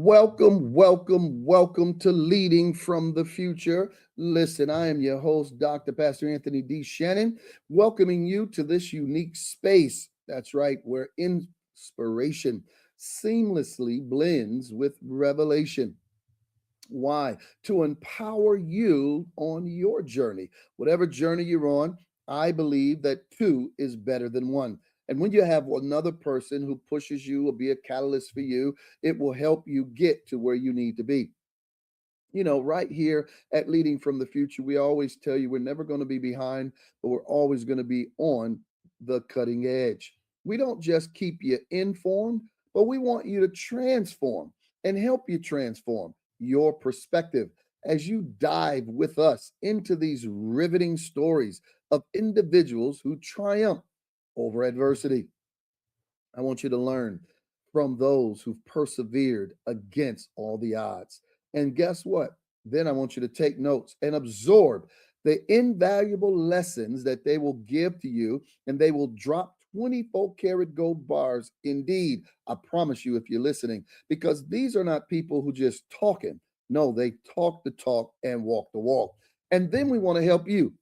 Welcome, welcome, welcome to Leading from the Future. Listen, I am your host, Dr. Pastor Anthony D. Shannon, welcoming you to this unique space. That's right, where inspiration seamlessly blends with revelation. Why? To empower you on your journey. Whatever journey you're on, I believe that two is better than one. And when you have another person who pushes you or be a catalyst for you, it will help you get to where you need to be. Right here at Leading from the Future, we always tell you we're never going to be behind, but we're always going to be on the cutting edge. We don't just keep you informed, but we want you to transform and help you transform your perspective as you dive with us into these riveting stories of individuals who triumph over adversity. I want you to learn from those who've persevered against all the odds. And guess what? Then I want you to take notes and absorb the invaluable lessons that they will give to you, and they will drop 24 karat gold bars. Indeed, I promise you, if you're listening, because these are not people who just talking. No, they talk the talk and walk the walk. And then we want to help you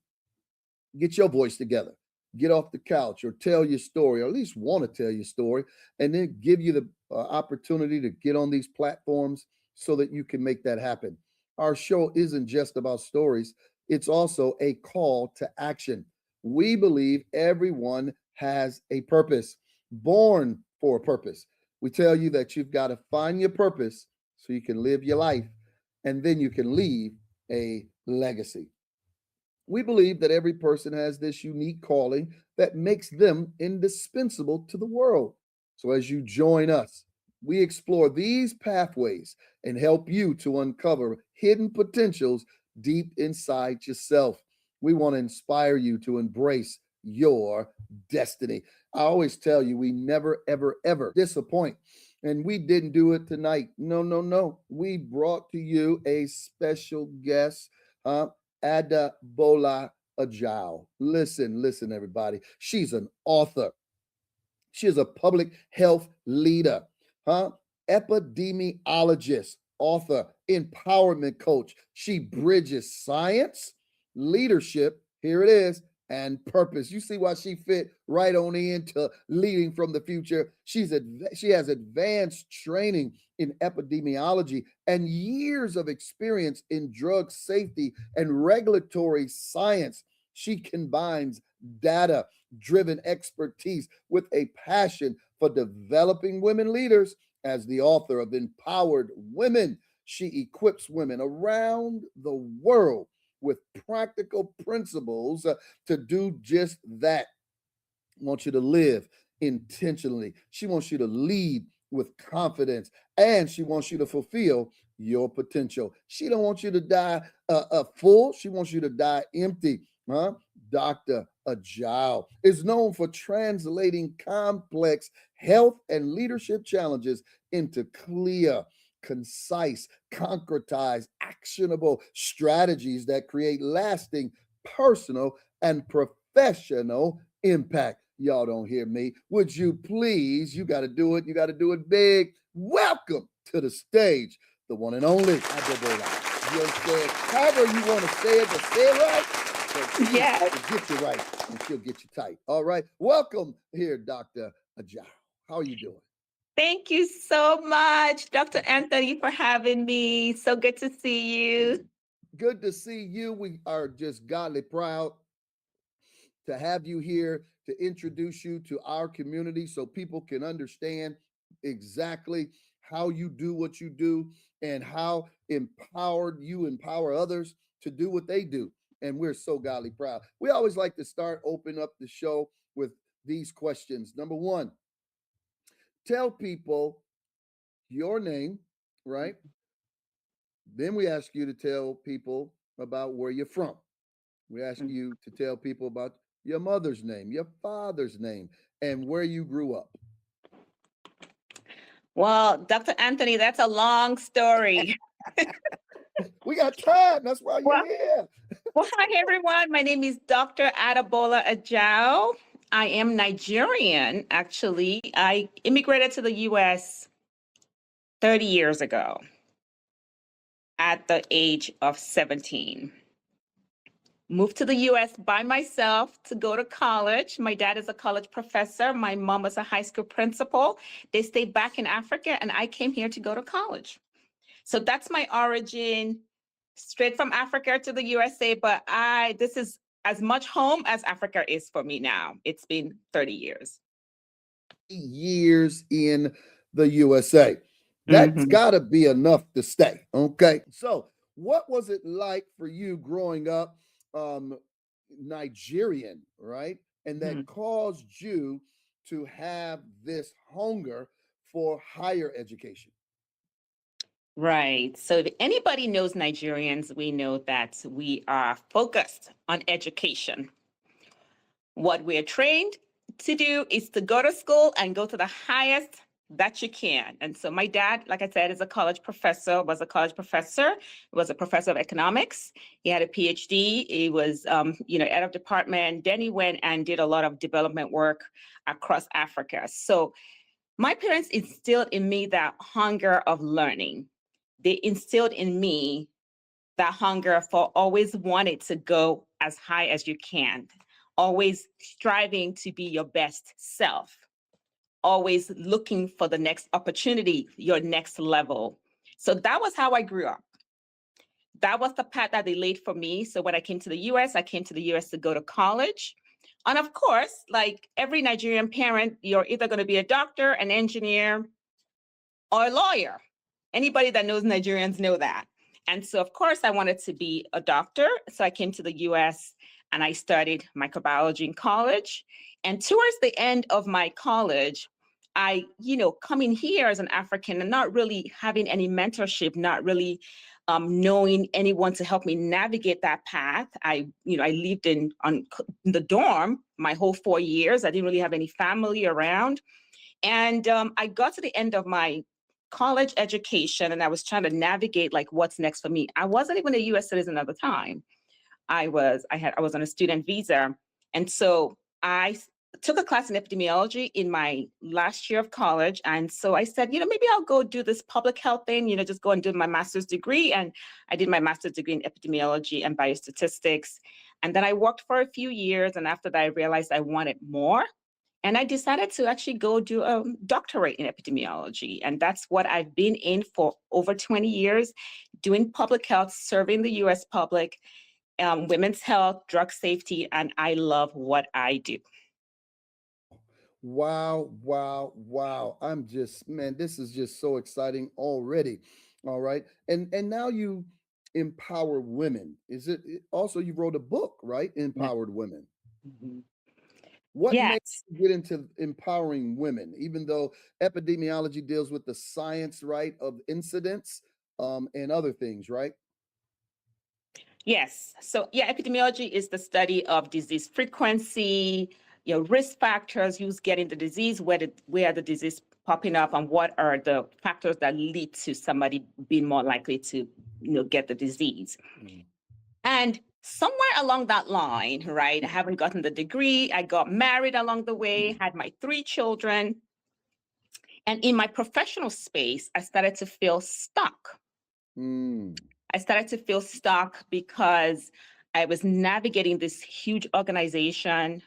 get your voice together, get off the couch, or tell your story, or at least want to tell your story, and then give you the opportunity to get on these platforms so that you can make that happen. Our show isn't just about stories, it's also a call to action. We believe everyone has a purpose, born for a purpose. We tell you that you've got to find your purpose so you can live your life, and then you can leave a legacy. We believe that every person has this unique calling that makes them indispensable to the world. So as you join us, we explore these pathways and help you to uncover hidden potentials deep inside yourself. We want to inspire you to embrace your destiny. I always tell you, we never, ever, ever disappoint. And we didn't do it tonight. No, no, no. We brought to you a special guest. Adebola Ajao. Listen, everybody. She's an author. She is a public health leader, epidemiologist, author, empowerment coach. She bridges science, leadership, here it is, and purpose. You see why she fit right on into Leading from the Future. She has advanced training in epidemiology and years of experience in drug safety and regulatory science. She combines data driven expertise with a passion for developing women leaders. As the author of Empowered Women, she equips women around the world with practical principles to do just that. I want you to live intentionally. She wants you to lead with confidence, and she wants you to fulfill your potential. She don't want you to die full. She wants you to die empty. Dr. Ajao is known for translating complex health and leadership challenges into clear, concise, concretized, actionable strategies that create lasting personal and professional impact. Y'all don't hear me. Would you please? You got to do it. You got to do it big. Welcome to the stage, the one and only Adebola. You'll say it however you want to say it, but say it right. Yes. She'll get you right, and she'll get you tight. All right. Welcome here, Dr. Ajao. How are you doing? Thank you so much, Dr. Anthony, for having me. So good to see you. Good to see you. We are just godly proud to have you here to introduce you to our community so people can understand exactly how you do what you do and how empowered you empower others to do what they do. And we're so godly proud. We always like to open up the show with these questions. Number one, tell people your name, right? Then we ask you to tell people about where you're from. We ask you to tell people about your mother's name, your father's name, and where you grew up. Well, Dr. Anthony, that's a long story. We got time. That's why you're Well, here. hi, everyone. My name is Dr. Adebola Ajao. I am Nigerian, actually. I immigrated to the U.S. 30 years ago at the age of 17. Moved to the US by myself to go to college. My dad is a college professor. My mom was a high school principal. They stayed back in Africa, and I came here to go to college. So that's my origin, straight from Africa to the USA. But this is as much home as Africa is for me now. It's been 30 years. Years in the USA. That's Mhm. got to be enough to stay. Okay. So, what was it like for you growing up Nigerian, right? And that Mhm. caused you to have this hunger for higher education? Right. So if anybody knows Nigerians, we know that we are focused on education. What we're trained to do is to go to school and go to the highest that you can. And so my dad, like I said, is a college professor, was a college professor, was a professor of economics. He had a PhD. He was, head of department. Then he went and did a lot of development work across Africa. So my parents instilled in me that hunger of learning. They instilled in me that hunger for always wanting to go as high as you can, always striving to be your best self, always looking for the next opportunity, your next level. So that was how I grew up. That was the path that they laid for me. So when I came to the US, I came to the US to go to college. And of course, like every Nigerian parent, you're either going to be a doctor, an engineer, or a lawyer. Anybody that knows Nigerians know that. And so, of course, I wanted to be a doctor. So I came to the US and I studied microbiology in college. And towards the end of my college, coming here as an African and not really having any mentorship, not really knowing anyone to help me navigate that path. I lived in the dorm my whole 4 years. I didn't really have any family around. And I got to the end of my college education and I was trying to navigate like what's next for me. I wasn't even a US citizen at the time. I was on a student visa. And so I took a class in epidemiology in my last year of college. And so I said, maybe I'll go do this public health thing, just go and do my master's degree. And I did my master's degree in epidemiology and biostatistics. And then I worked for a few years. And after that, I realized I wanted more. And I decided to actually go do a doctorate in epidemiology. And that's what I've been in for over 20 years, doing public health, serving the US public, women's health, drug safety, and I love what I do. Wow, wow, wow. Man, this is just so exciting already. All right. And now you empower women. Also you wrote a book, right? Yeah. Empowered Women. Mhm. What made Yes. you get into empowering women, even though epidemiology deals with the science, right, of incidents and other things, right? Yes. So, yeah, epidemiology is the study of disease frequency, risk factors, who's getting the disease, where the disease popping up, and what are the factors that lead to somebody being more likely to, get the disease. Mhm. And somewhere along that line, right, I haven't gotten the degree. I got married along the way, had my 3 children. And in my professional space, I started to feel stuck. Mm, I started to feel stuck because I was navigating this huge organization,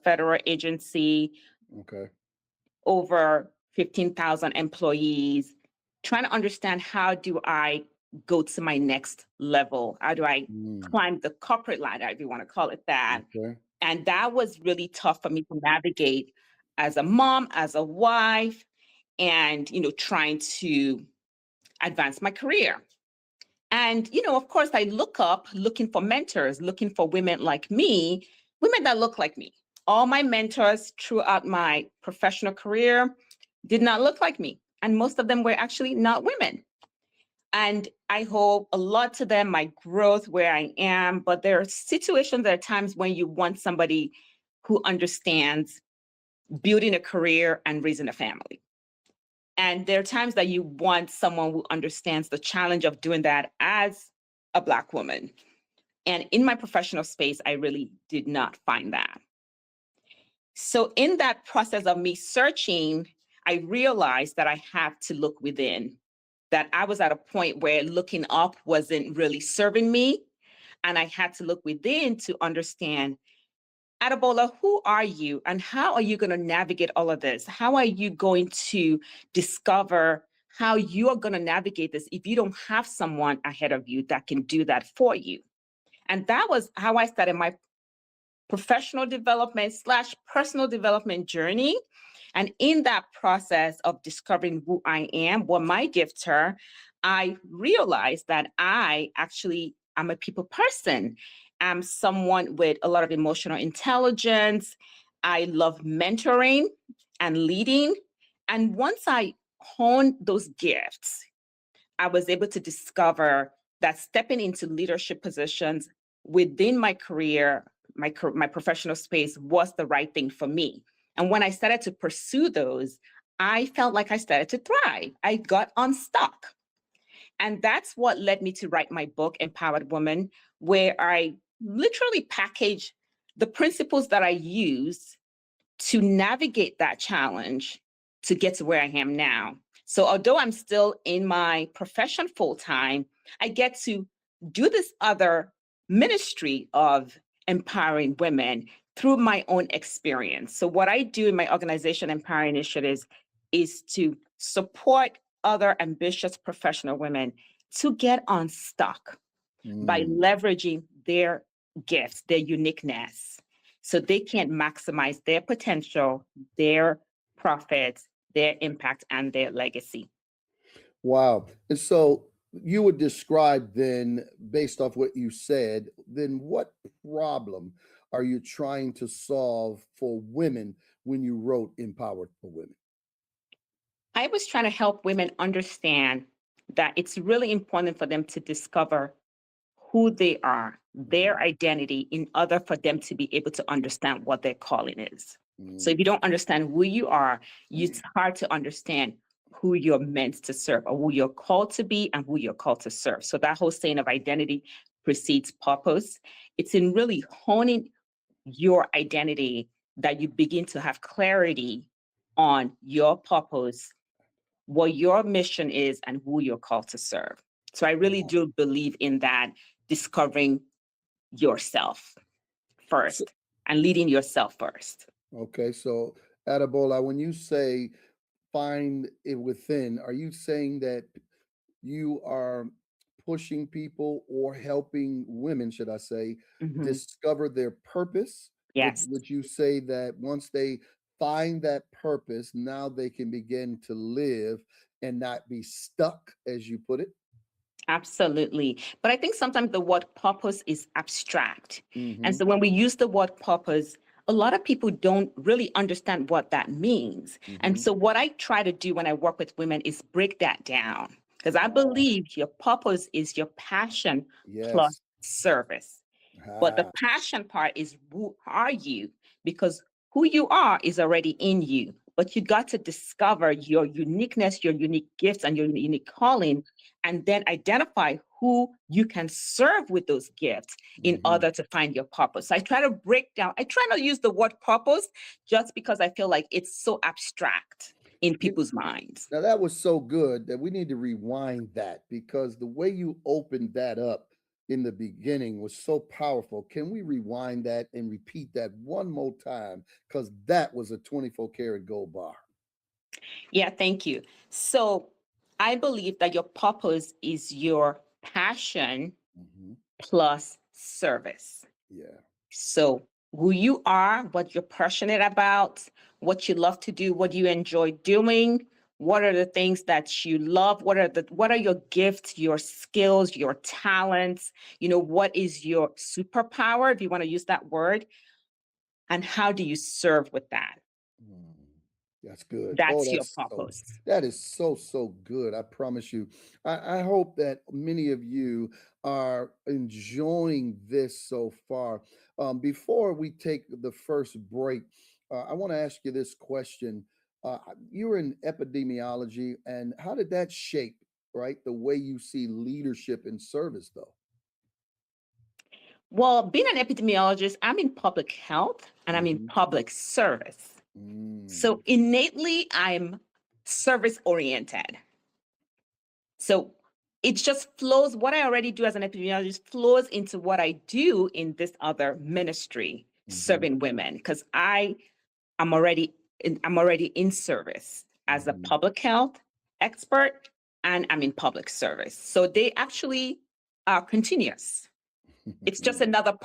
federal agency, okay. over 15,000 employees, trying to understand how do I go to my next level? How do I Mm, climb the corporate ladder, if you want to call it that? okay. And that was really tough for me to navigate as a mom, as a wife, and trying to advance my career. And of course, I looking for mentors, looking for women like me, women that look like me. All my mentors throughout my professional career did not look like me, and most of them were actually not women. And I hope a lot to them, my growth, where I am. But there are situations, there are times when you want somebody who understands building a career and raising a family. And there are times that you want someone who understands the challenge of doing that as a Black woman. And in my professional space, I really did not find that. So in that process of me searching, I realized that I had to look within, that I was at a point where looking up wasn't really serving me. And I had to look within to understand, Adebola, who are you and how are you going to navigate all of this? How are you going to discover how you are going to navigate this if you don't have someone ahead of you that can do that for you? And that was how I started my professional development / personal development journey. And in that process of discovering who I am, what my gifts are, I realized that I actually am a people person. I'm someone with a lot of emotional intelligence. I love mentoring and leading. And once I honed those gifts, I was able to discover that stepping into leadership positions within my career, my professional space was the right thing for me. And when I started to pursue those, I felt like I started to thrive. I got unstuck. And that's what led me to write my book, Empowered Woman, where I literally package the principles that I use to navigate that challenge to get to where I am now. So although I'm still in my profession full time, I get to do this other ministry of empowering women through my own experience. So what I do in my organization, Empowering Initiatives, is to support other ambitious professional women to get unstuck by leveraging their gifts, their uniqueness, so they can maximize their potential, their profits, their impact, and their legacy. Wow. And so you would describe then, based off what you said, then what problem are you trying to solve for women when you wrote Empowered for Women? I was trying to help women understand that it's really important for them to discover who they are, their identity, in order for them to be able to understand what their calling is. So if you don't understand who you are, it's hard to understand who you're meant to serve or who you're called to be and who you're called to serve. So that whole saying of identity precedes purpose. It's in really honing your identity that you begin to have clarity on your purpose, what your mission is, and who you're called to serve. So I really do believe in that, discovering yourself So, first and leading yourself first. okay, so Adebola, when you say find it within, are you saying that you are pushing people or helping women, should I say, Mhm. discover their purpose? Yes, Would you say that once they find that purpose, now they can begin to live and not be stuck, as you put it? absolutely. But I think sometimes the word purpose is abstract. And Mm-hmm. so when we use the word purpose, a lot of people don't really understand what that means. And Mm-hmm. so what I try to do when I work with women is break that down, because I Ah, believe your purpose is your passion plus yes. service. But the Ah. passion part is, who are you? Because who you are is already in you. But you got to discover your uniqueness, your unique gifts, and your unique calling, and then identify who you can serve with those gifts in Mm-hmm. order to find your purpose. So I try to break down, I try not to use the word purpose just because I feel like it's so abstract in people's minds. Now that was so good that we need to rewind that because the way you opened that up in the beginning was so powerful. Can we rewind that and repeat that one more time? Because that was a 24 karat gold bar. Yeah, thank you. So I believe that your purpose is your passion Mhm. plus service. Yeah. So who you are, what you're passionate about, what you love to do, what you enjoy doing, what are the things that you love, what are your gifts, your skills, your talents, what is your superpower, if you want to use that word, and how do you serve with that? Mm, that's good. Oh, That's your purpose. that is so good. I promise you. I hope that many of you are enjoying this so far. Before we take the first break, I want to ask you this question. You're in epidemiology, and how did that shape, right, the way you see leadership and service, though? Well, being an epidemiologist, I'm in public health and I'm in Hmm. public service. Mm, So innately, I'm service oriented. So it just flows. What I already do as an epidemiologist flows into what I do in this other ministry, serving women, because I'm already in service as a public health expert, and I'm in public service. So they actually are continuous. It's just another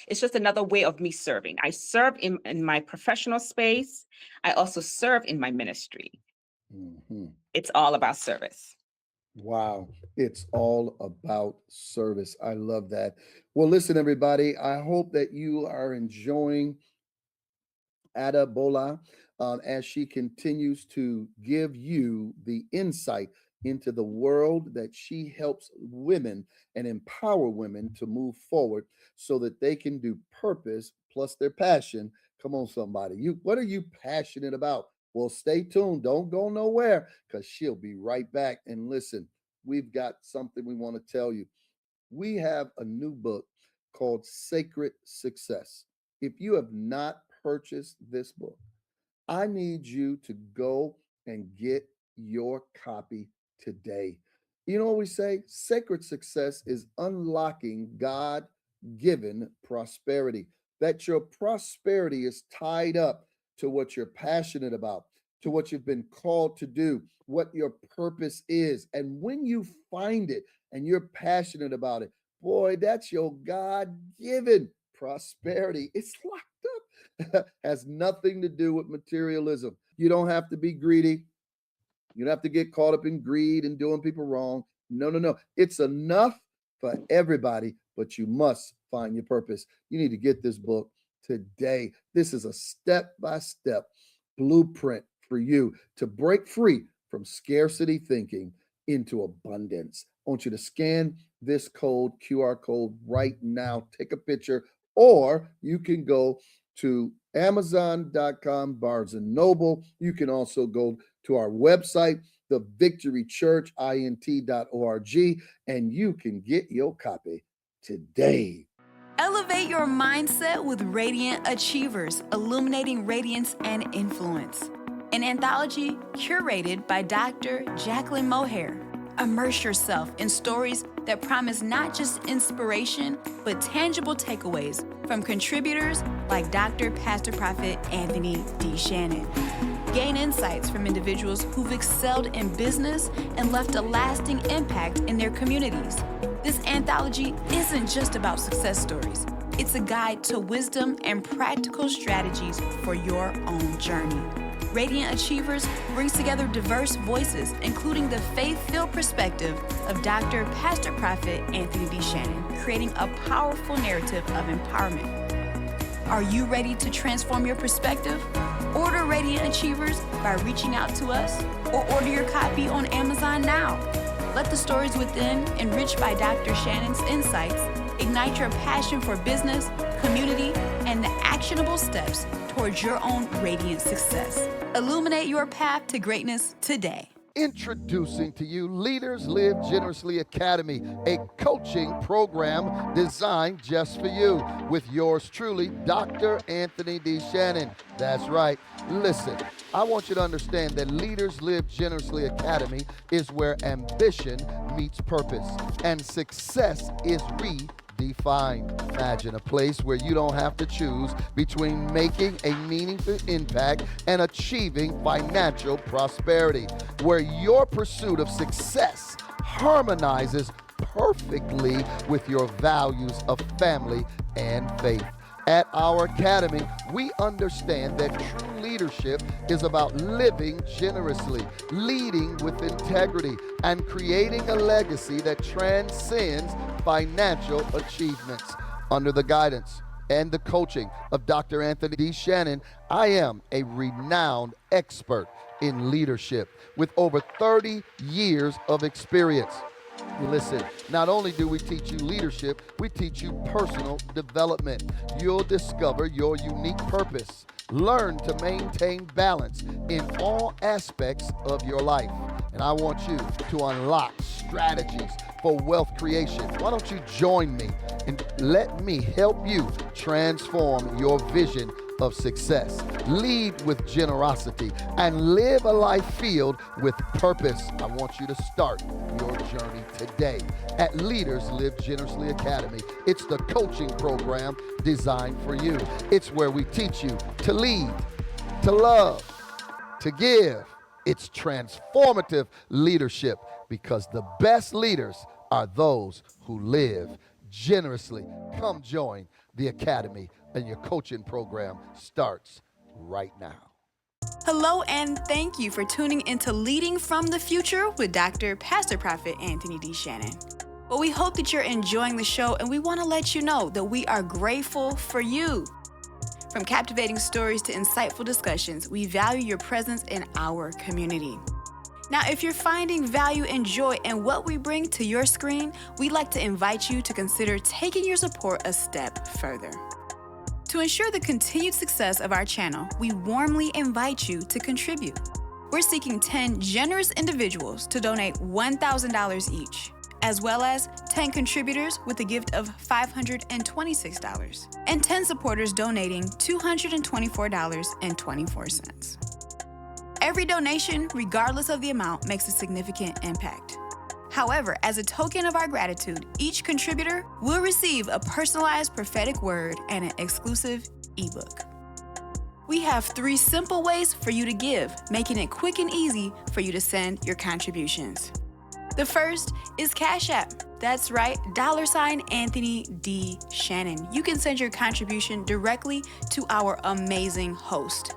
it's just another way of me serving. I serve in my professional space. I also serve in my ministry. It's all about service. Wow. It's all about service. I love that. Well, listen, everybody, I hope that you are enjoying Adebola as she continues to give you the insight into the world that she helps women and empower women to move forward so that they can do purpose plus their passion. Come on, somebody. What are you passionate about? Well, stay tuned. Don't go nowhere because she'll be right back. And listen, we've got something we want to tell you. We have a new book called Sacred Success. If you have not purchased this book, I need you to go and get your copy today. You know what we say? Sacred success is unlocking God given prosperity. That your prosperity is tied up to what you're passionate about, to what you've been called to do, what your purpose is. And when you find it and you're passionate about it, boy, that's your God given prosperity. It's locked up. Has nothing to do with materialism. You don't have to be greedy. You don't have to get caught up in greed and doing people wrong. No, no, no. It's enough for everybody, but you must find your purpose. You need to get this book today. This is a step-by-step blueprint for you to break free from scarcity thinking into abundance. I want you to scan this QR code right now. Take a picture, or you can go to Amazon.com, Barnes and Noble. You can also go to our website, the Victory Church, int.org, and you can get your copy today. Elevate your mindset with Radiant Achievers, illuminating radiance and influence. An anthology curated by Dr. Jacqueline Mohair. Immerse yourself in stories that promise not just inspiration, but tangible takeaways from contributors like Dr. Pastor Prophet Anthony D. Shannon. Gain insights from individuals who've excelled in business and left a lasting impact in their communities. This anthology isn't just about success stories. It's a guide to wisdom and practical strategies for your own journey. Radiant Achievers brings together diverse voices, including the faith-filled perspective of Dr. Pastor Prophet Anthony D. Shannon, creating a powerful narrative of empowerment. Are you ready to transform your perspective? Order Radiant Achievers by reaching out to us or order your copy on Amazon now. Let the stories within, enriched by Dr. Shannon's insights, ignite your passion for business, community, and the actionable steps towards your own radiant success. Illuminate your path to greatness today. Introducing to you Leaders Live Generously Academy, a coaching program designed just for you with yours truly, Dr. Anthony D. Shannon. That's right. Listen, I want you to understand that Leaders Live Generously Academy is where ambition meets purpose and success is redefined. Imagine a place where you don't have to choose between making a meaningful impact and achieving financial prosperity, where your pursuit of success harmonizes perfectly with your values of family and faith. At our academy, we understand that true leadership is about living generously, leading with integrity, and creating a legacy that transcends financial achievements. Under the guidance and the coaching of Dr. Anthony D. Shannon, I am a renowned expert in leadership with over 30 years of experience. Listen, not only do we teach you leadership, we teach you personal development. You'll discover your unique purpose. Learn to maintain balance in all aspects of your life. And I want you to unlock strategies for wealth creation. Why don't you join me and let me help you transform your vision of success. Lead with generosity and live a life filled with purpose. I want you to start your journey today at Leaders Live Generously Academy. It's the coaching program designed for you. It's where we teach you to lead, to love, to give. It's transformative leadership, because the best leaders are those who live generously. Come join the Academy, and your coaching program starts right now. Hello, and thank you for tuning into Leading from the Future with Dr. Pastor Prophet Anthony D. Shannon. Well, we hope that you're enjoying the show, and we want to let you know that we are grateful for you. From captivating stories to insightful discussions, we value your presence in our community. Now, if you're finding value and joy in what we bring to your screen, we'd like to invite you to consider taking your support a step further. To ensure the continued success of our channel, we warmly invite you to contribute. We're seeking 10 generous individuals to donate $1,000 each, as well as 10 contributors with a gift of $526, and 10 supporters donating $224.24. Every donation, regardless of the amount, makes a significant impact. However, as a token of our gratitude, each contributor will receive a personalized prophetic word and an exclusive ebook. We have 3 simple ways for you to give, making it quick and easy for you to send your contributions. The first is Cash App. That's right, $ Anthony D. Shannon. You can send your contribution directly to our amazing host.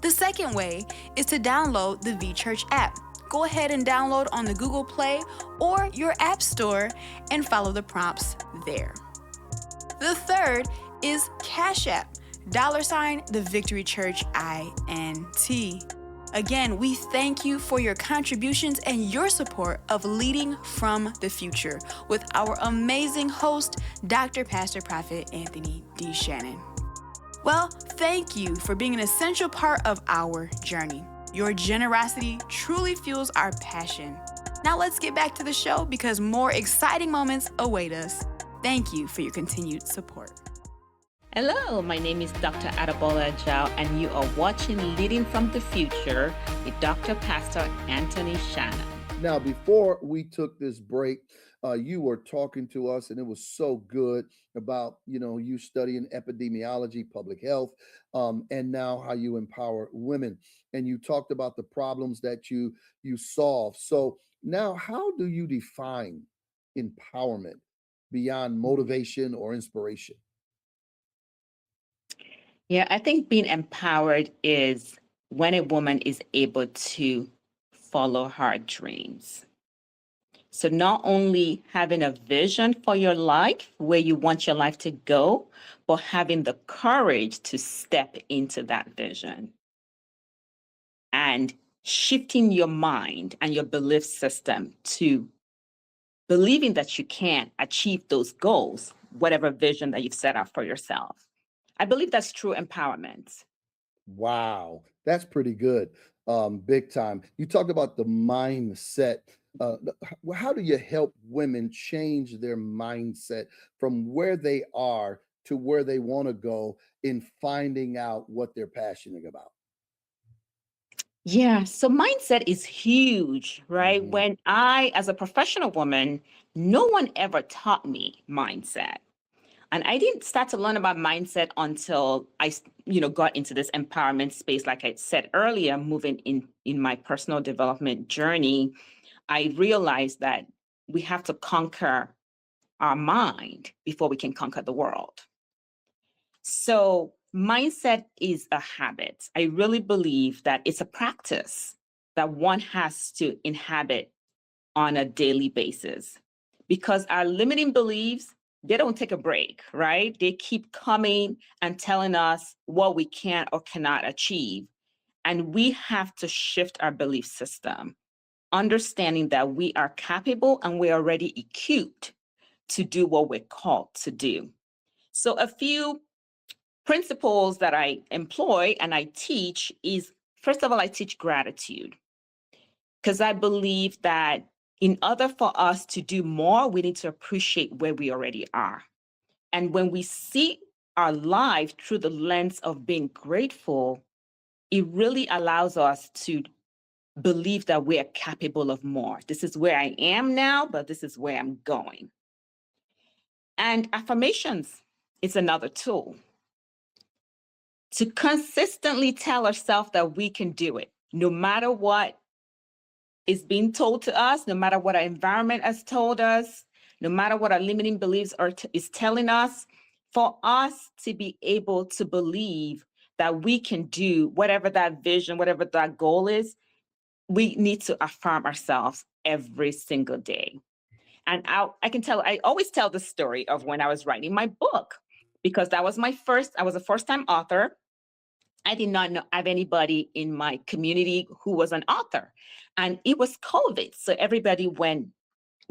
The second way is to download the VChurch app. Go ahead and download on the Google Play or your App Store and follow the prompts there. The third is Cash App, $ the Victory Church INT. Again, we thank you for your contributions and your support of Leading from the Future with our amazing host, Dr. Pastor Prophet Anthony D. Shannon. Well, thank you for being an essential part of our journey. Your generosity truly fuels our passion. Now let's get back to the show, because more exciting moments await us. Thank you for your continued support. Hello, my name is Dr. Adebola Ajao, and you are watching Leading from the Future with Dr. Pastor Anthony Shannon. Now, before we took this break, you were talking to us, and it was so good about, you studying epidemiology, public health, and now how you empower women. And you talked about the problems that you solve. So now, how do you define empowerment beyond motivation or inspiration? Yeah, I think being empowered is when a woman is able to follow her dreams. So not only having a vision for your life, where you want your life to go, but having the courage to step into that vision and shifting your mind and your belief system to believing that you can achieve those goals, whatever vision that you've set out for yourself. I believe that's true empowerment. Wow, that's pretty good. Big time. You talked about the mindset. How do you help women change their mindset from where they are to where they want to go in finding out what they're passionate about? Yeah, so mindset is huge, right? Mhm. When I, as a professional woman, no one ever taught me mindset. And I didn't start to learn about mindset until I, got into this empowerment space. Like I said earlier, moving in my personal development journey, I realized that we have to conquer our mind before we can conquer the world. So mindset is a habit. I really believe that it's a practice that one has to inhabit on a daily basis, because our limiting beliefs, they don't take a break, right? They keep coming and telling us what we can or cannot achieve. And we have to shift our belief system, understanding that we are capable and we're already equipped to do what we're called to do. So a few principles that I employ and I teach is, first of all, I teach gratitude, because I believe that in order for us to do more, we need to appreciate where we already are. And when we see our life through the lens of being grateful, it really allows us to believe that we are capable of more. This is where I am now, but this is where I'm going. And affirmations is another tool to consistently tell ourselves that we can do it, no matter what is being told to us, no matter what our environment has told us, no matter what our limiting beliefs is telling us. For us to be able to believe that we can do whatever that vision, whatever that goal is, we need to affirm ourselves every single day. And I always tell the story of when I was writing my book, because I was a first-time author. I did not have anybody in my community who was an author. And it was COVID. So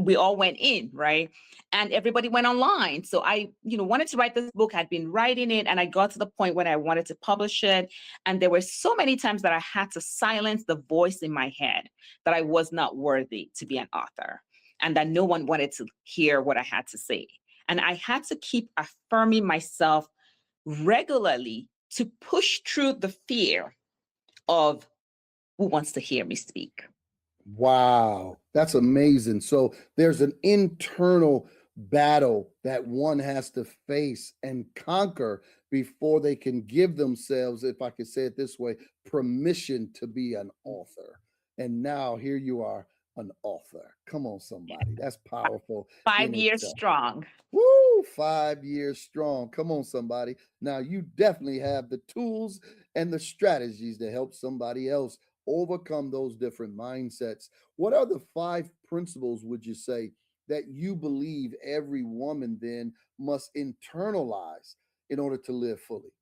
we all went in, right? And everybody went online. So I, wanted to write this book, had been writing it, and I got to the point when I wanted to publish it. And there were so many times that I had to silence the voice in my head that I was not worthy to be an author and that no one wanted to hear what I had to say. And I had to keep affirming myself regularly to push through the fear of who wants to hear me speak. Wow, that's amazing. So there's an internal battle that one has to face and conquer before they can give themselves, if I could say it this way, permission to be an author. And now here you are, an author. Come on, somebody. That's powerful. 5 in years itself. strong. Woo, 5 years strong. Come on, somebody. Now you definitely have the tools and the strategies to help somebody else overcome those different mindsets. What are the 5 principles, would you say, that you believe every woman then must internalize in order to live fully?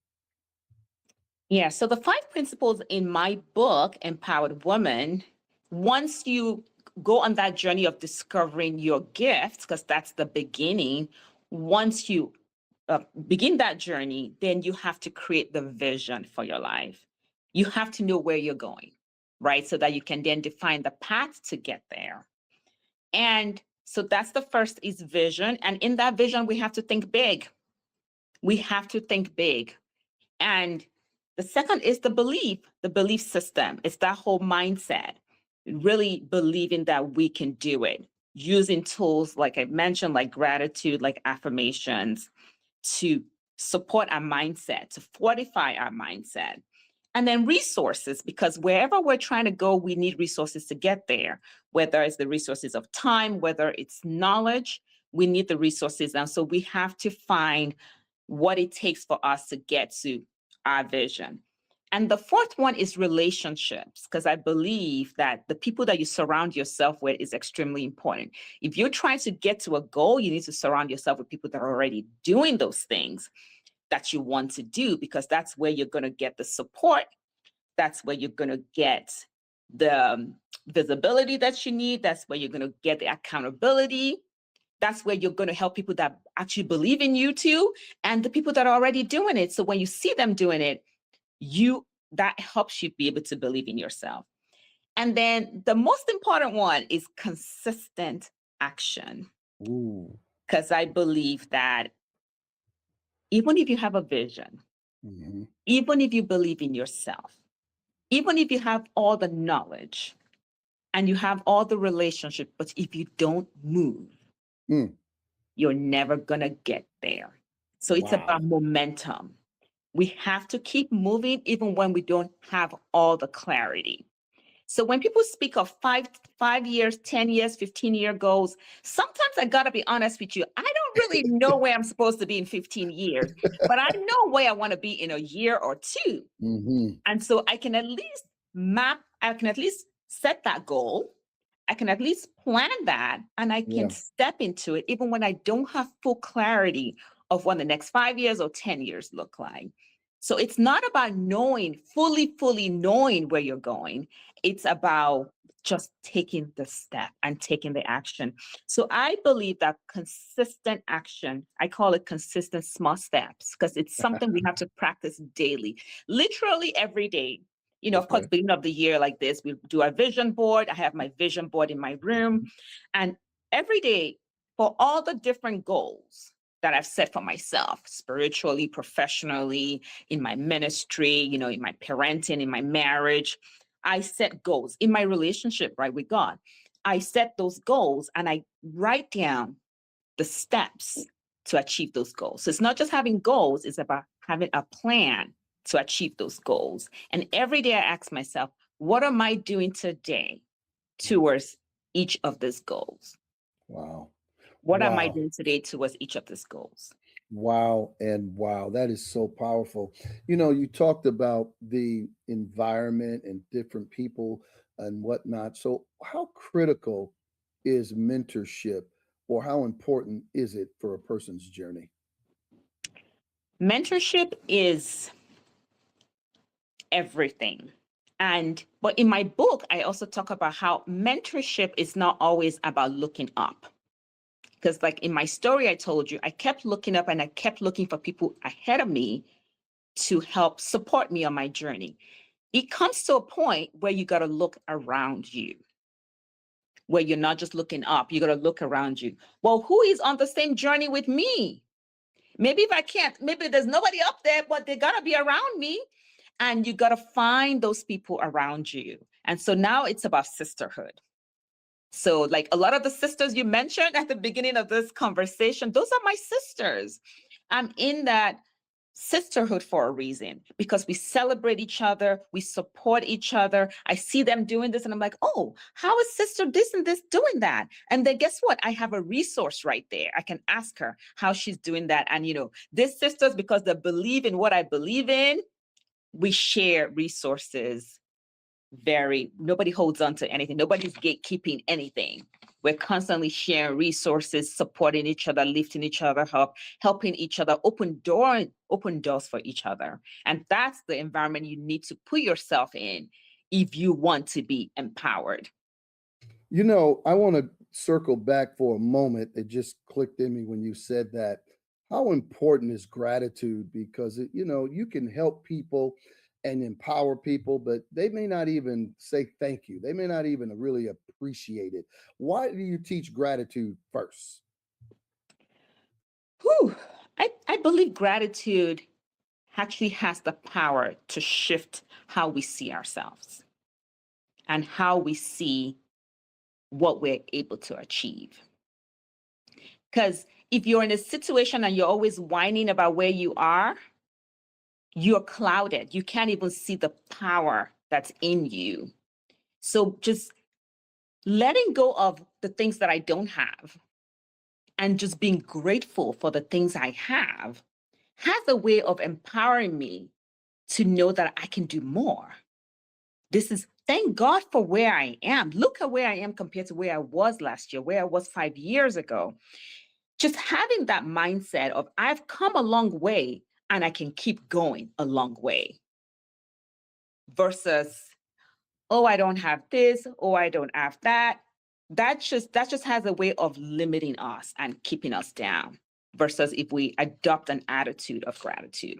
Yeah, so the 5 principles in my book, Empowered Woman, once you go on that journey of discovering your gifts, because that's the beginning, once you begin that journey, then you have to create the vision for your life. You have to know where you're going, right? So that you can then define the path to get there. And so that's the first is vision. And in that vision, we have to think big. We have to think big. And the second is the belief system. It's that whole mindset, really believing that we can do it, using tools like I mentioned, like gratitude, like affirmations, to support our mindset, to fortify our mindset. And then resources, because wherever we're trying to go, we need resources to get there, whether it's the resources of time, whether it's knowledge, we need the resources. And so we have to find what it takes for us to get to our vision. And the fourth one is relationships, because I believe that the people that you surround yourself with is extremely important. If you're trying to get to a goal, you need to surround yourself with people that are already doing those things that you want to do, because that's where you're going to get the support. That's where you're going to get the visibility that you need. That's where you're going to get the accountability. That's where you're going to help people that actually believe in you too, and the people that are already doing it. So when you see them doing it, that helps you be able to believe in yourself. And then the most important one is consistent action. Because I believe that even if you have a vision, even if you believe in yourself, even if you have all the knowledge and you have all the relationship, but if you don't move, you're never going to get there. So it's about momentum. We have to keep moving even when we don't have all the clarity. So when people speak of 5 years, 10 years, 15-year goals, sometimes I gotta be honest with you, I don't really know where I'm supposed to be in 15 years, but I know where I want to be in a year or two. And so I can at least set that goal. I can at least plan that, and I can step into it even when I don't have full clarity of what the next 5 years or 10 years look like. So it's not about fully knowing where you're going. It's about just taking the step and taking the action. So I believe that consistent action, I call it consistent small steps, because it's something we have to practice daily, literally every day. Of course, beginning of the year like this, we do a vision board. I have my vision board in my room. And every day for all the different goals, that I've set for myself, spiritually, professionally, in my ministry, in my parenting, in my marriage. I set goals in my relationship, right, with God. I set those goals and I write down the steps to achieve those goals. So it's not just having goals, it's about having a plan to achieve those goals. And every day I ask myself, what am I doing today towards each of these goals? Wow. What am I Wow. doing today towards each of these goals? Wow and wow. That is so powerful. You talked about the environment and different people and whatnot. So, how critical is mentorship, or how important is it for a person's journey? Mentorship is everything. But in my book, I also talk about how mentorship is not always about looking up. Because like in my story, I told you, I kept looking up and I kept looking for people ahead of me to help support me on my journey. It comes to a point where you got to look around you, where you're not just looking up, you got to look around you. Well, who is on the same journey with me? Maybe if I can't, maybe there's nobody up there, but they're going to be around me. And you got to find those people around you. And so now it's about sisterhood. So like a lot of the sisters you mentioned at the beginning of this conversation, those are my sisters. I'm in that sisterhood for a reason, because we celebrate each other, we support each other. I see them doing this and I'm like, oh, how is sister this and this doing that? And then guess what? I have a resource right there. I can ask her how she's doing that. And these sisters, because they believe in what I believe in, we share resources. Nobody holds on to anything. Nobody's gatekeeping anything. We're constantly sharing resources, supporting each other, lifting each other up, helping each other, open doors for each other. And that's the environment you need to put yourself in if you want to be empowered. I want to circle back for a moment. It just clicked in me when you said that. How important is gratitude? Because you can help people and empower people, but they may not even say thank you. They may not even really appreciate it. Why do you teach gratitude first? Whew. I believe gratitude actually has the power to shift how we see ourselves and how we see what we're able to achieve. Because if you're in a situation and you're always whining about where you are, you're clouded. You can't even see the power that's in you. So just letting go of the things that I don't have and just being grateful for the things I have has a way of empowering me to know that I can do more. Thank God for where I am. Look at where I am compared to where I was last year, where I was 5 years ago. Just having that mindset of I've come a long way and I can keep going a long way versus, oh, I don't have this, oh, I don't have that. That just has a way of limiting us and keeping us down versus if we adopt an attitude of gratitude.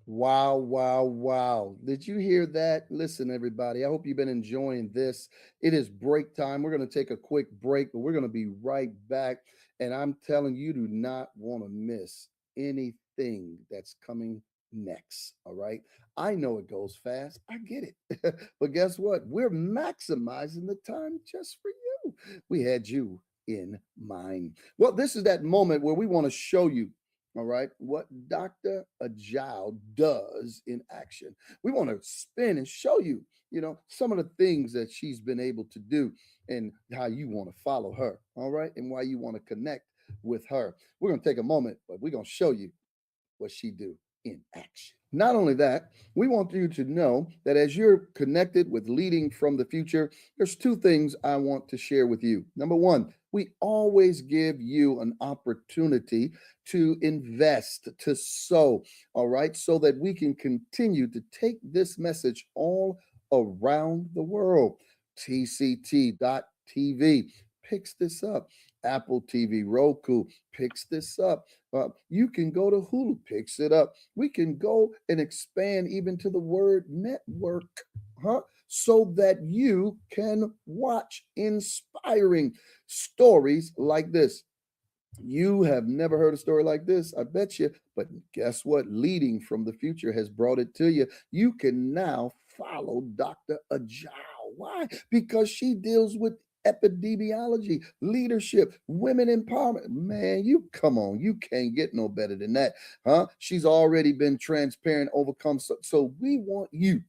Wow, wow, wow. Did you hear that? Listen, everybody, I hope you've been enjoying this. It is break time. We're going to take a quick break, but we're going to be right back. And I'm telling you, do not want to miss anything that's coming next. All right. I know it goes fast. I get it. But guess what? We're maximizing the time just for you. We had you in mind. Well, this is that moment where we want to show you, all right, what Dr. Ajao does in action. We want to spin and show you, some of the things that she's been able to do and how you want to follow her, all right, and why you want to connect with her. We're going to take a moment, but we're going to show you what she do in action. Not only that, we want you to know that as you're connected with Leading from the Future, there's two things I want to share with you. Number one, we always give you an opportunity to invest, to sow, all right, so that we can continue to take this message all around the world. TCT.TV picks this up. Apple TV, Roku picks this up. You can go to Hulu, picks it up. We can go and expand even to the word network, so that you can watch inspiring stories like this. You have never heard a story like this, I bet you. But guess what? Leading from the Future has brought it to you. You can now follow Dr. Ajao. Why? Because she deals with epidemiology, leadership, women empowerment. Man, you come on, you can't get no better than that, huh? She's already been transparent, overcome. So we want you,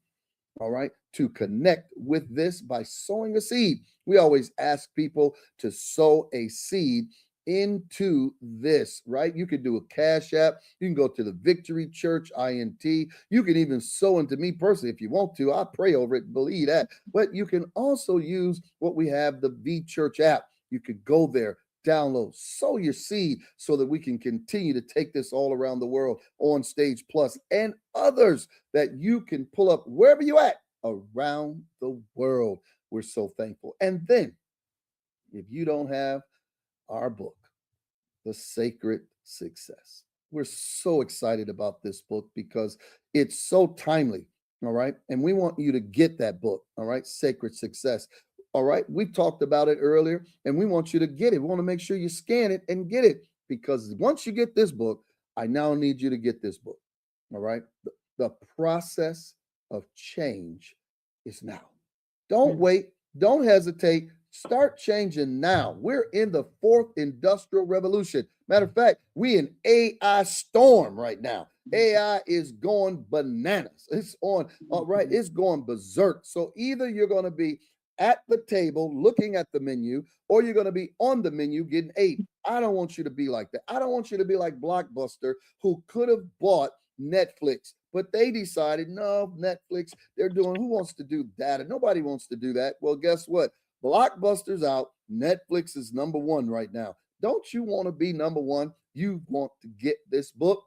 all right, to connect with this by sowing a seed. We always ask people to sow a seed into this, right? You could do a Cash App. You can go to the Victory Church, INT. You can even sow into me personally if you want to. I pray over it, believe that. But you can also use what we have, the V Church app. You could go there, download, sow your seed so that we can continue to take this all around the world on Stage Plus and others that you can pull up wherever you at around the world. We're so thankful. And then if you don't have our book, The Sacred Success, we're so excited about this book because it's so timely. All right. And we want you to get that book. All right. Sacred Success. All right. We talked about it earlier and we want you to get it. We want to make sure you scan it and get it, because once you get this book, I now need you to get this book. All right. The process of change is now. Don't wait. Don't hesitate. Start changing now. We're in the fourth industrial revolution. Matter of fact, we in AI storm right now. AI is going bananas. It's on, all right, it's going berserk. So either you're going to be at the table looking at the menu, or you're going to be on the menu getting ate. I don't want you to be like that. I don't want you to be like Blockbuster, who could have bought Netflix, but they decided, no, Netflix, they're doing, who wants to do data? Nobody wants to do that. Well, guess what? Blockbuster's out. Netflix is number one right now. Don't you want to be number one? You want to get this book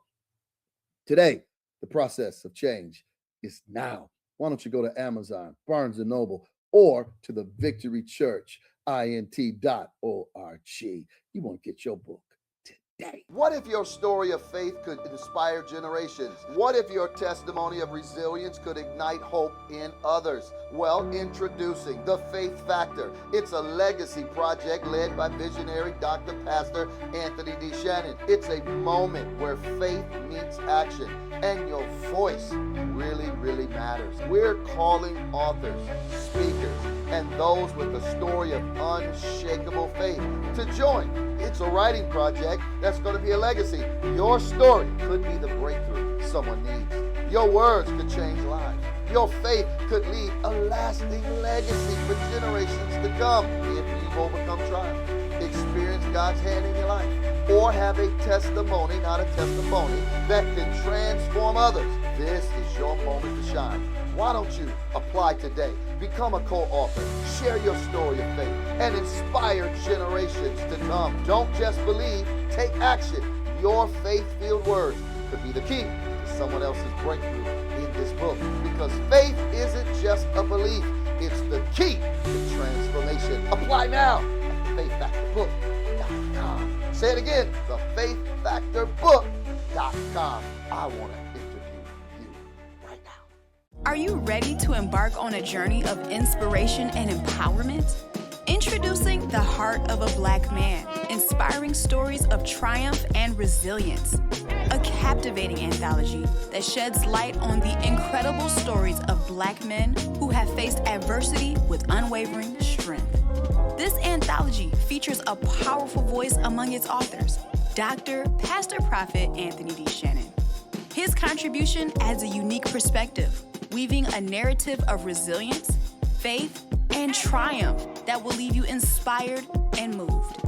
today. The process of change is now. Why don't you go to Amazon, Barnes & Noble, or to the Victory Church, int.org. You want to get your book today. What if your story of faith could inspire generations? What if your testimony of resilience could ignite hope in others? Well, introducing The Faith Factor. It's a legacy project led by visionary Dr. Pastor Anthony D. Shannon. It's a moment where faith meets action and your voice really, really matters. We're calling authors, speakers, and those with a story of unshakable faith to join. It's a writing project that's going to be a legacy. Your story could be the breakthrough someone needs. Your words could change lives. Your faith could leave a lasting legacy for generations to come if you've overcome trials, experience God's hand in your life, or have a testimony, not a testimony, that can transform others. This is your moment to shine. Why don't you apply today? Become a co-author, share your story of faith, and inspire generations to come. Don't just believe, take action. Your faith-filled words could be the key to someone else's breakthrough in this book. Because faith isn't just a belief, it's the key to transformation. Apply now at faithfactorbook.com. Say it again, thefaithfactorbook.com. I want to interview you right now. Are you ready to embark on a journey of inspiration and empowerment? Introducing The Heart of a Black Man, inspiring stories of triumph and resilience. A captivating anthology that sheds light on the incredible stories of Black men who have faced adversity with unwavering strength. This anthology features a powerful voice among its authors, Dr. Pastor Prophet Anthony D. Shannon. His contribution adds a unique perspective, weaving a narrative of resilience, faith, and triumph that will leave you inspired and moved.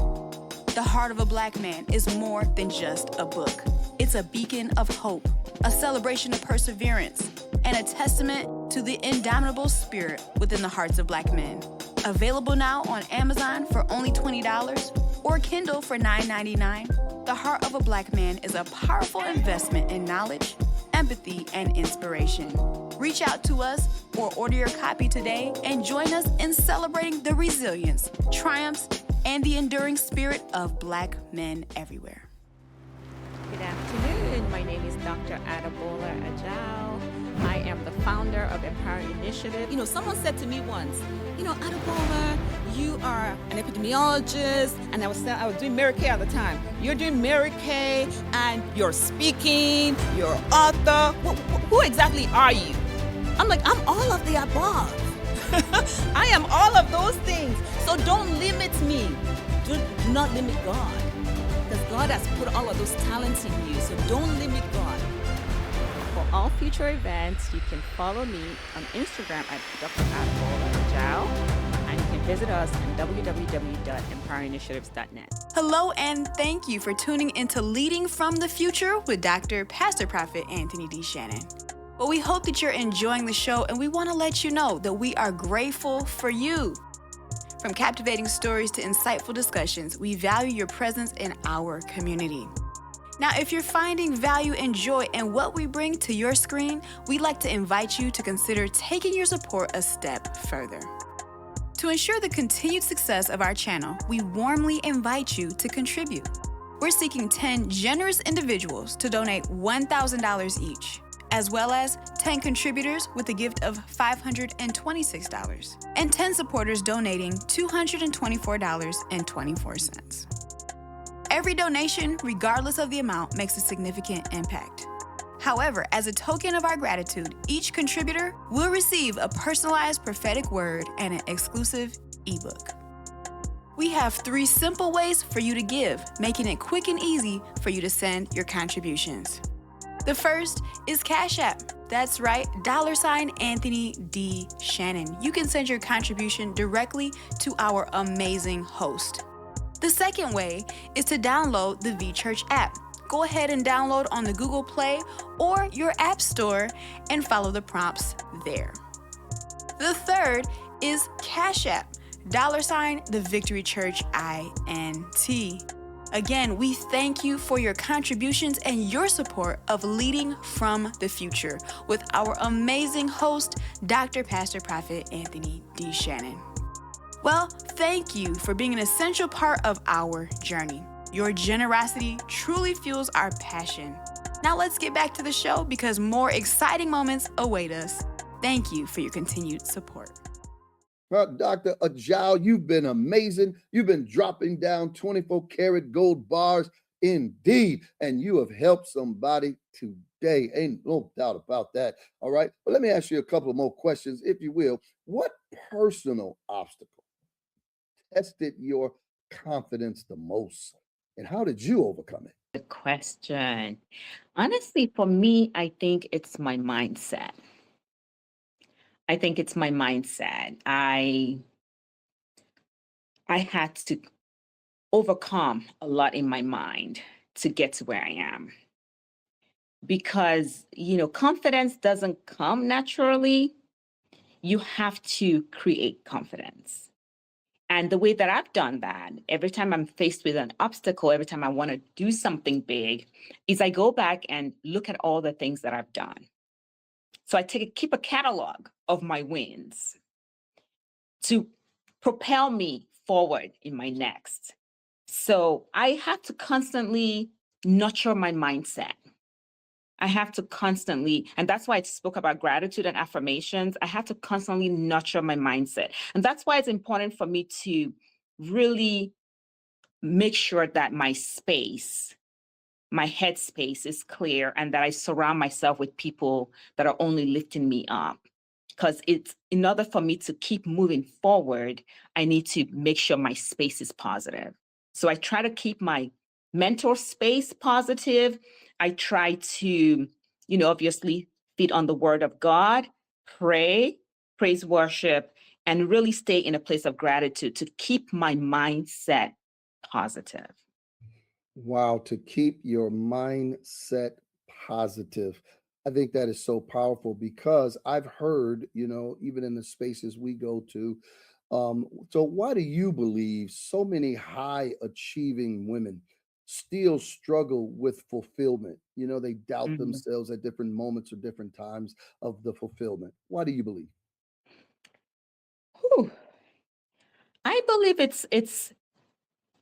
The Heart of a Black Man is more than just a book. It's a beacon of hope, a celebration of perseverance, and a testament to the indomitable spirit within the hearts of Black men. Available now on Amazon for only $20 or Kindle for $9.99, The Heart of a Black Man is a powerful investment in knowledge, empathy, and inspiration. Reach out to us or order your copy today and join us in celebrating the resilience, triumphs, and the enduring spirit of Black men everywhere. Good afternoon. My name is Dr. Adebola Ajao. I am the founder of Empower Initiative. Someone said to me once, Adebola, you are an epidemiologist, and I was doing Mary Kay at the time. You're doing Mary Kay, and you're speaking, you're author. Who exactly are you? I'm like, I'm all of the above. I am all of those things. So don't limit me. Do not limit God. Because God has put all of those talents in you. So don't limit God. For all future events, you can follow me on Instagram at Dr. Adebola Ajao, and you can visit us at www.empowerinitiatives.net. Hello, and thank you for tuning into Leading from the Future with Dr. Pastor Prophet Anthony D. Shannon. Well, we hope that you're enjoying the show, and we want to let you know that we are grateful for you. From captivating stories to insightful discussions, we value your presence in our community. Now, if you're finding value and joy in what we bring to your screen, we'd like to invite you to consider taking your support a step further. To ensure the continued success of our channel, we warmly invite you to contribute. We're seeking 10 generous individuals to donate $1,000 each, as well as 10 contributors with a gift of $526, and 10 supporters donating $224.24. Every donation, regardless of the amount, makes a significant impact. However, as a token of our gratitude, each contributor will receive a personalized prophetic word and an exclusive ebook. We have 3 simple ways for you to give, making it quick and easy for you to send your contributions. The first is Cash App. That's right, $Anthony D. Shannon. You can send your contribution directly to our amazing host. The second way is to download the VChurch app. Go ahead and download on the Google Play or your App Store and follow the prompts there. The third is Cash App, $the Victory Church INT. Again, we thank you for your contributions and your support of Leading from the Future with our amazing host, Dr. Pastor Prophet Anthony D. Shannon. Well, thank you for being an essential part of our journey. Your generosity truly fuels our passion. Now let's get back to the show because more exciting moments await us. Thank you for your continued support. Well, Dr. Ajao, you've been amazing. You've been dropping down 24-karat gold bars indeed, and you have helped somebody today. Ain't no doubt about that. All right. But let me ask you a couple of more questions, if you will. What personal obstacle tested your confidence the most, and how did you overcome it? The question. Honestly, for me, I think it's my mindset. I had to overcome a lot in my mind to get to where I am. Because, confidence doesn't come naturally. You have to create confidence. And the way that I've done that, every time I'm faced with an obstacle, every time I want to do something big, is I go back and look at all the things that I've done. So I keep a catalog of my wins to propel me forward in my next. So I have to constantly nurture my mindset. I have to constantly, and that's why I spoke about gratitude and affirmations. I have to constantly nurture my mindset. And that's why it's important for me to really make sure that my space, my headspace is clear and that I surround myself with people that are only lifting me up. Because it's in order for me to keep moving forward, I need to make sure my space is positive. So I try to keep my mental space positive. I try to, obviously feed on the word of God, pray, praise, worship, and really stay in a place of gratitude to keep my mindset positive. Wow, to keep your mindset positive. I think that is so powerful because I've heard, even in the spaces we go to. So why do you believe so many high achieving women still struggle with fulfillment? They doubt themselves at different moments or different times of the fulfillment. Why do you believe? Whew. I believe it's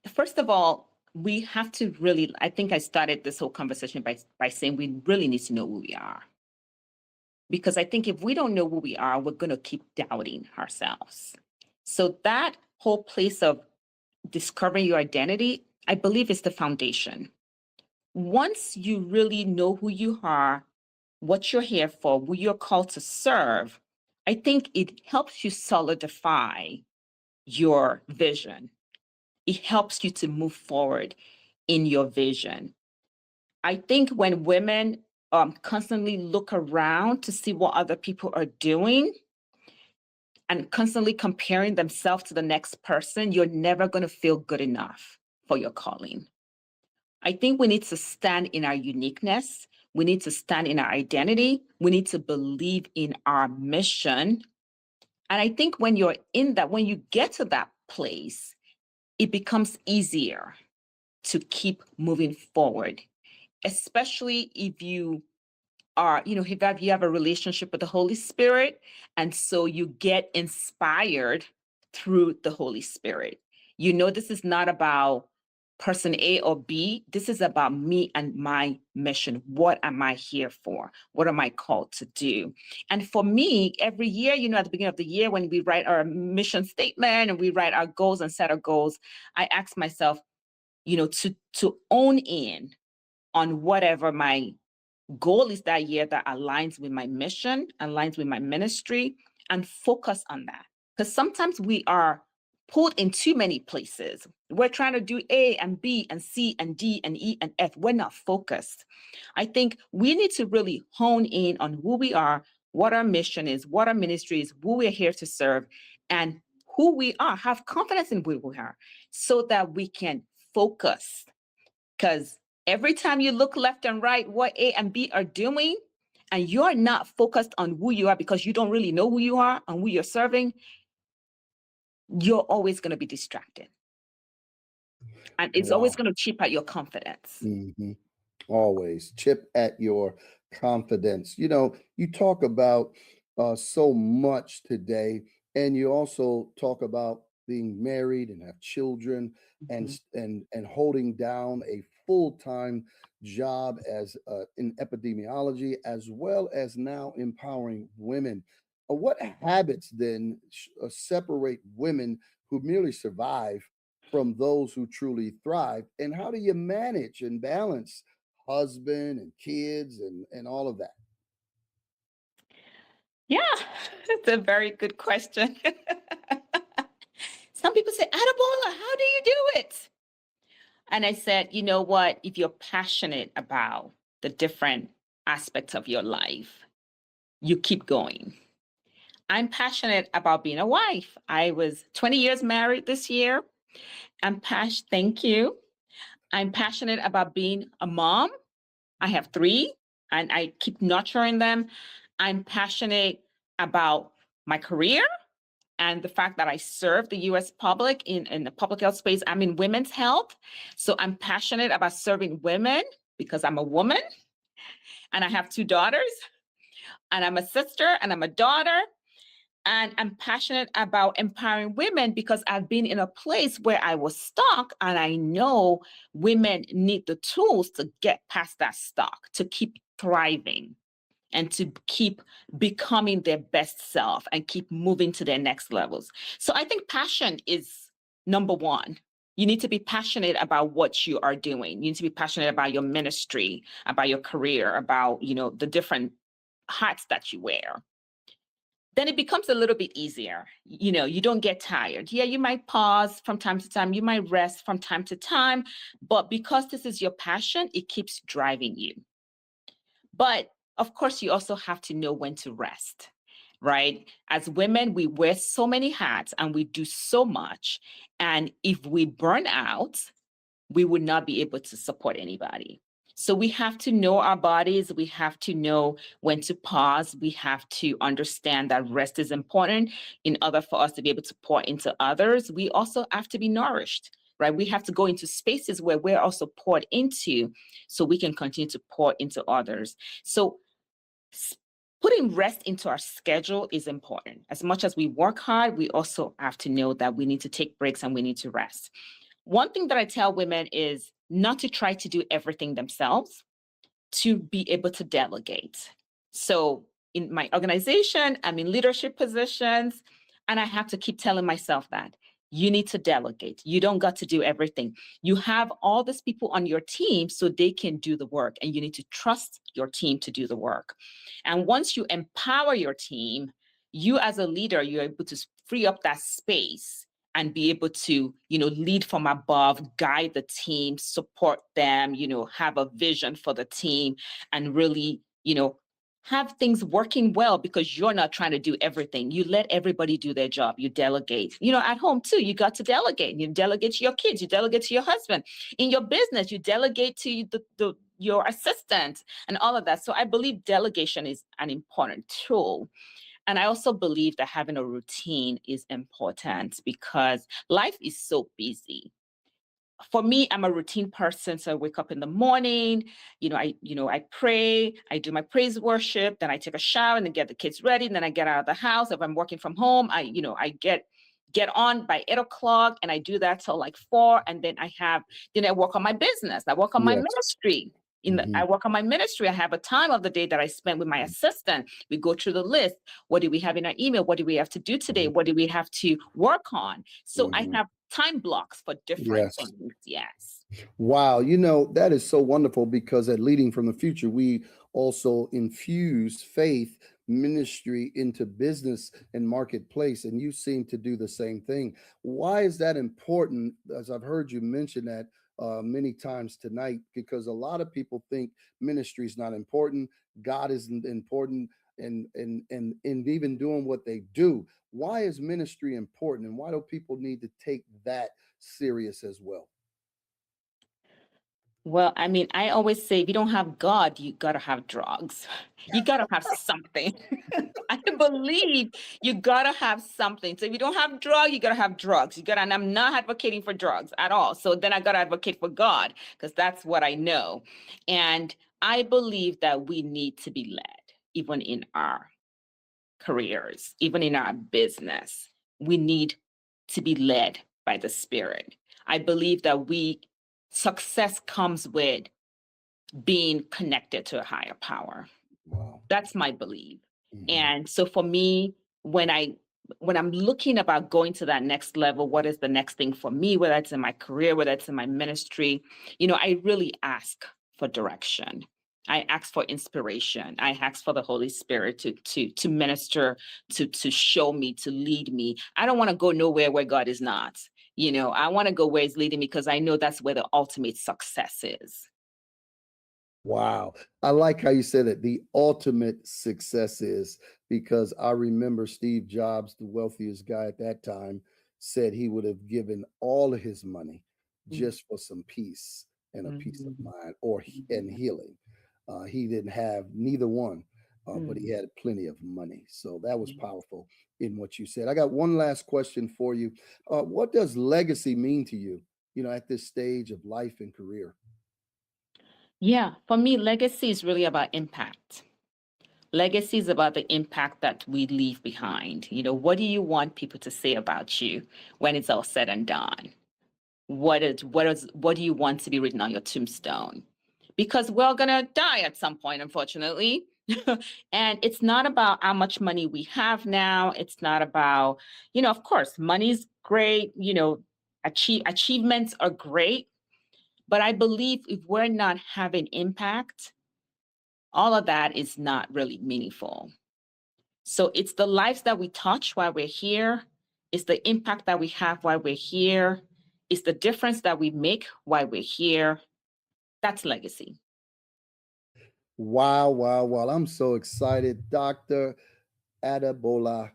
first of all, we have to really, I think I started this whole conversation by saying we really need to know who we are. Because I think if we don't know who we are, we're going to keep doubting ourselves. So that whole place of discovering your identity, I believe is the foundation. Once you really know who you are, what you're here for, who you're called to serve, I think it helps you solidify your vision. It helps you to move forward in your vision. I think when women constantly look around to see what other people are doing and constantly comparing themselves to the next person, you're never going to feel good enough for your calling. I think we need to stand in our uniqueness. We need to stand in our identity. We need to believe in our mission. And I think when you're in that, when you get to that place, it becomes easier to keep moving forward, especially if you are, if you have a relationship with the Holy Spirit. And so you get inspired through the Holy Spirit. This is not about person A or B. This is about me and my mission. What am I here for? What am I called to do? And for me, every year, at the beginning of the year, when we write our mission statement and we write our goals and set our goals, I ask myself, to own in on whatever my goal is that year that aligns with my mission, aligns with my ministry, and focus on that. Because sometimes we are pulled in too many places. We're trying to do A and B and C and D and E and F. We're not focused. I think we need to really hone in on who we are, what our mission is, what our ministry is, who we're here to serve, and who we are. Have confidence in who we are so that we can focus. Because every time you look left and right, what A and B are doing, and you're not focused on who you are because you don't really know who you are and who you're serving, you're always going to be distracted. And it's always going to chip at your confidence. Mm-hmm. Always chip at your confidence. You talk about so much today, and you also talk about being married and have children, and holding down a full-time job as in epidemiology, as well as now empowering women. What habits then separate women who merely survive from those who truly thrive? And how do you manage and balance husband and kids and all of that? Yeah, it's a very good question. Some people say, Adebola, how do you do it? And I said, you know what? If you're passionate about the different aspects of your life, you keep going. I'm passionate about being a wife. I was 20 years married this year. Thank you. I'm passionate about being a mom. I have 3, and I keep nurturing them. I'm passionate about my career and the fact that I serve the U.S. public in the public health space. I'm in women's health. So I'm passionate about serving women because I'm a woman, and I have 2 daughters, and I'm a sister, and I'm a daughter. And I'm passionate about empowering women because I've been in a place where I was stuck, and I know women need the tools to get past that stuck, to keep thriving and to keep becoming their best self and keep moving to their next levels. So I think passion is number 1. You need to be passionate about what you are doing. You need to be passionate about your ministry, about your career, about, the different hats that you wear. Then it becomes a little bit easier. You don't get tired. Yeah, you might pause from time to time. You might rest from time to time. But because this is your passion, it keeps driving you. But of course, you also have to know when to rest, right? As women, we wear so many hats and we do so much. And if we burn out, we would not be able to support anybody. So we have to know our bodies. We have to know when to pause. We have to understand that rest is important in order for us to be able to pour into others. We also have to be nourished, right? We have to go into spaces where we're also poured into so we can continue to pour into others. So putting rest into our schedule is important. As much as we work hard, we also have to know that we need to take breaks and we need to rest. One thing that I tell women is not to try to do everything themselves, to be able to delegate. So in my organization, I'm in leadership positions, and I have to keep telling myself that You need to delegate. You don't got to do everything. You have all these people on your team so they can do the work, and you need to trust your team to do the work. And once you empower your team, you as a leader, you're able to free up that space and be able to, lead from above, guide the team, support them, have a vision for the team, and really, have things working well, because you're not trying to do everything. You let everybody do their job. You delegate. At home too, you got to delegate. You delegate to your kids. You delegate to your husband. In your business, you delegate to your assistant and all of that. So I believe delegation is an important tool. And I also believe that having a routine is important, because life is so busy. For me, I'm a routine person. So I wake up in the morning, I pray, I do my praise worship, then I take a shower and then get the kids ready. And then I get out of the house. If I'm working from home, I get on by 8 o'clock, and I do that till like 4. And then I work on my business. I work on my ministry. I work on my ministry. I have a time of the day that I spend with my assistant. We go through the list. What do we have in our email? What do we have to do today? What do we have to work on? So I have time blocks for different things. Yes. Wow. That is so wonderful, because at Leading from the Future, we also infuse faith ministry into business and marketplace. And you seem to do the same thing. Why is that important? As I've heard you mention that many times tonight, because a lot of people think ministry is not important, God isn't important, and even doing what they do. Why is ministry important, and why do people need to take that serious as well? Well, I always say, if you don't have God, you got to have drugs. You got to have something. I believe you got to have something. So if you don't have drug, you got to have drugs. And I'm not advocating for drugs at all. So then I got to advocate for God, because that's what I know. And I believe that we need to be led, even in our careers, even in our business. We need to be led by the Spirit. I believe that success comes with being connected to a higher power. Wow. That's my belief. And so for me, when I'm looking about going to that next level, what is the next thing for me, whether it's in my career, whether it's in my ministry, I really ask for direction. I ask for inspiration. I ask for the Holy Spirit to minister, to show me, to lead me. I don't want to go nowhere where God is not. I want to go where He's leading me, because I know that's where the ultimate success is. Wow. I like how you said it. The ultimate success is, because I remember Steve Jobs, the wealthiest guy at that time, said he would have given all of his money just for some peace and a peace of mind, and healing. He didn't have neither one, but he had plenty of money. So that was powerful in what you said. I got one last question for you. What does legacy mean to you, at this stage of life and career? Yeah, for me, legacy is really about impact. Legacy is about the impact that we leave behind. What do you want people to say about you when it's all said and done? What do you want to be written on your tombstone? Because we're all gonna die at some point, unfortunately. And it's not about how much money we have now. It's not about, of course, money's great, achievements are great. But I believe if we're not having impact, all of that is not really meaningful. So it's the lives that we touch while we're here. It's the impact that we have while we're here. It's the difference that we make while we're here. That's legacy. Wow, wow, wow. I'm so excited. Dr. Adebola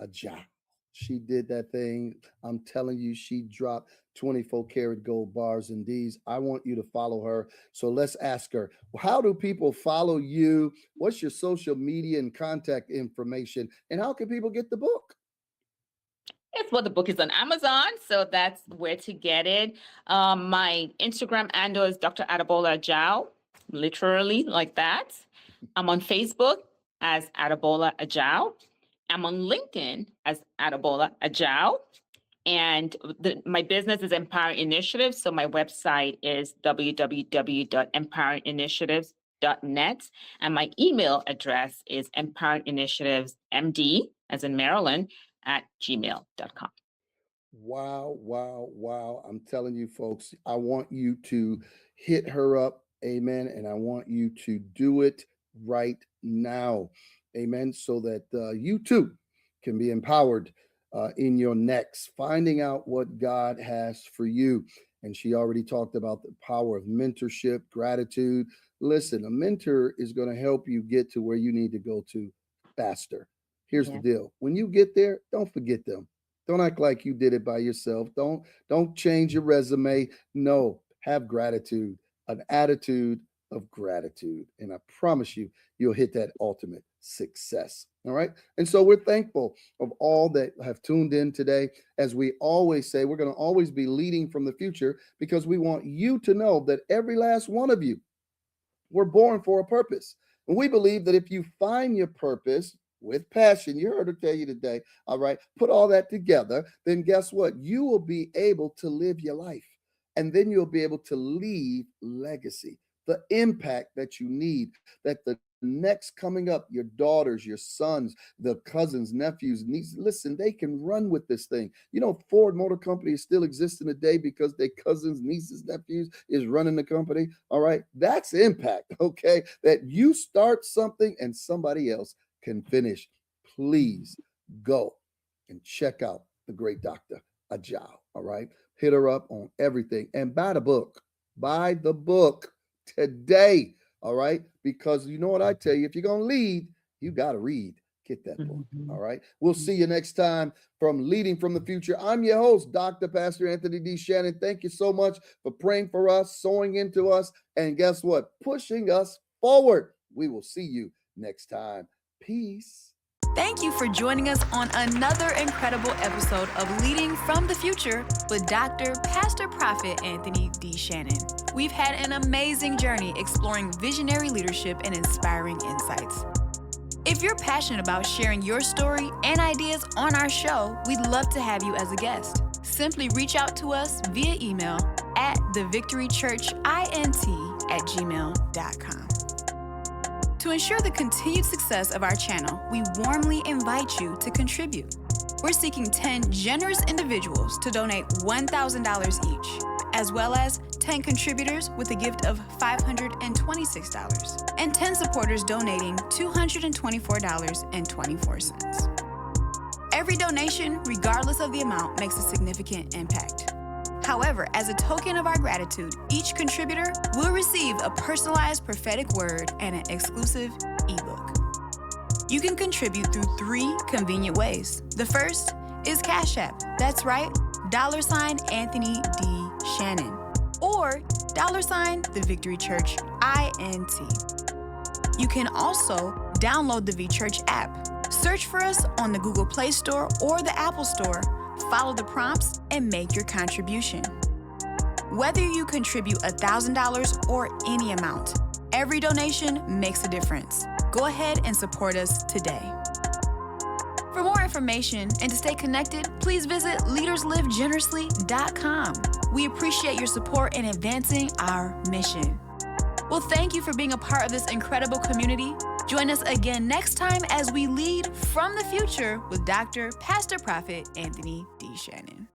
Ajao. She did that thing. I'm telling you, she dropped 24 karat gold bars and D's. I want you to follow her. So let's ask her, how do people follow you? What's your social media and contact information? And how can people get the book? Yes, well, the book is on Amazon, so that's where to get it. My Instagram handle is Dr. Adebola Ajao, literally like that. I'm on Facebook as Adebola Ajao. I'm on LinkedIn as Adebola Ajao. And my business is Empowering Initiatives. So my website is www.empoweringinitiatives.net. And my email address is empowerinitiativesmd, as in Maryland, @gmail.com. Wow, wow, wow. I'm telling you, folks, I want you to hit her up. Amen. And I want you to do it right now. Amen. So that you too can be empowered in your next, finding out what God has for you. And she already talked about the power of mentorship, gratitude. Listen, a mentor is going to help you get to where you need to go to faster. Here's the Yeah. deal. When you get there, don't forget them. Don't act like you did it by yourself. Don't change your resume. No, have gratitude, an attitude of gratitude. And I promise you, you'll hit that ultimate success. All right. And so we're thankful of all that have tuned in today. As we always say, we're going to always be leading from the future because we want you to know that every last one of you were born for a purpose. And we believe that if you find your purpose with passion, you heard her tell you today, all right, put all that together, then guess what? You will be able to live your life. And then you'll be able to leave legacy, the impact that you need, that the next coming up, your daughters, your sons, the cousins, nephews, nieces, listen, they can run with this thing. You know, Ford Motor Company is still existing today because their cousins, nieces, nephews is running the company. All right. That's impact. Okay. That you start something and somebody else can finish. Please go and check out the great Dr. Ajao. All right. Hit her up on everything and buy the book. Buy the book today. All right. Because you know what I tell you, if you're going to lead, you got to read. Get that book. All right. We'll see you next time from Leading from the Future. I'm your host, Dr. Pastor Anthony D. Shannon. Thank you so much for praying for us, sowing into us, and guess what? Pushing us forward. We will see you next time. Peace. Thank you for joining us on another incredible episode of Leading from the Future with Dr. Pastor Prophet Anthony D. Shannon. We've had an amazing journey exploring visionary leadership and inspiring insights. If you're passionate about sharing your story and ideas on our show, we'd love to have you as a guest. Simply reach out to us via email at thevictorychurchint@gmail.com. To ensure the continued success of our channel, we warmly invite you to contribute. We're seeking 10 generous individuals to donate $1,000 each, as well as 10 contributors with a gift of $526, and 10 supporters donating $224.24. Every donation, regardless of the amount, makes a significant impact. However, as a token of our gratitude, each contributor will receive a personalized prophetic word and an exclusive ebook. You can contribute through 3 convenient ways. The first is Cash App. That's right, $ Anthony D. Shannon, or $ The Victory Church INT. You can also download the V Church app. Search for us on the Google Play Store or the Apple Store. Follow the prompts and make your contribution. Whether you contribute $1,000 or any amount, every donation makes a difference. Go ahead and support us today. For more information and to stay connected, please visit leaderslivegenerously.com. We appreciate your support in advancing our mission. Well, thank you for being a part of this incredible community. Join us again next time as we lead from the future with Dr. Pastor Prophet Anthony D. Shannon.